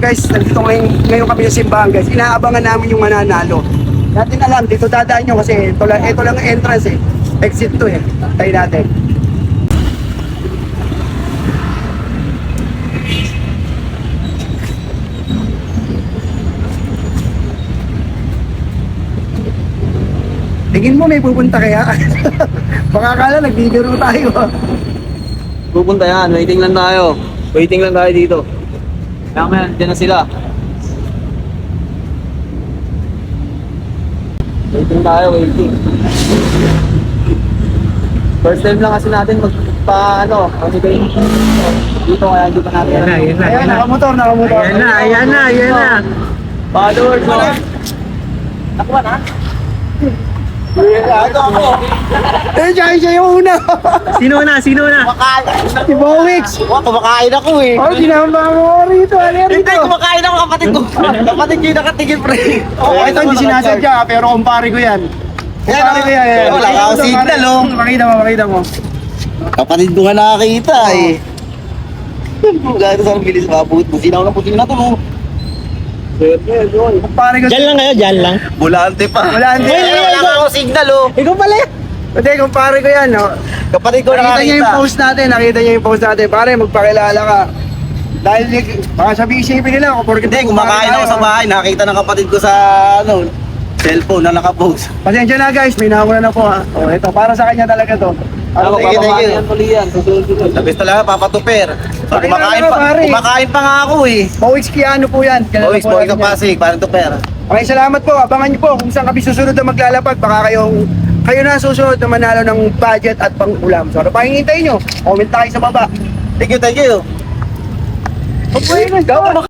guys, nandito ngayon kami sa simbahan guys. Inaabangan namin yung mananalo. Natin alam, dito dadaan nyo kasi ito lang ang entrance eh. Exit to eh. Tayo natin. Tingin mo may pupunta kaya? Baka akala nagbibiro tayo. Pupunta yan, waiting lang tayo. Waiting lang tayo dito. Kaya dyan na sila. Waiting tayo, waiting. First time lang kasi natin magbigay dito kaya hindi pa natin. Ayan, nakamotor. Ayan na. Followers mo. Nakuha na? Eh, siya yung una. Sino na? Si Bowix. Kumakain ako eh. Oh, ginamba mo rito. Hindi, kumakain ako kapatid ko. Kapatid ko yung nakatigil, pre. Ito hindi sinasadya, pero kumpare ko yan. Kumpare ko yan. Wala ka akong signal, oh. Makita mo. Kapatid ko nga nakakita eh. Gano'n sa bilis mabut. Businaw na to, no? Kumpare ko. Diyan lang. Bulante pa. Bulante. Wala ka akong signal, oh. Ikaw pala. Hindi, kumpare ko yan, no? Kapatid ko Nakita niya yung nakakita. post natin. Pare, magpakilala ka. Dahil baka sabihin isipin nila ako. Hindi, kumakain ako sa bahay. Nakita ng kapatid ko sa, cellphone na nakapost. Pasensya na guys, may nakuha na po ha. O, ito, para sa kanya talaga to. Ako, thank you. Labis talaga, papatuper. So, kumakain pa nga ako eh. Bowix Kiano po yan. Boys, ang Pasig, parang tuper. Okay, salamat po. Abangan niyo po kung saan kami susunod na maglalapag. Baka kayo na susunod na manalo ng budget at pang-ulam. So, ano pa hinihintay nyo? Comment tayo sa baba. Thank you. Okay, go!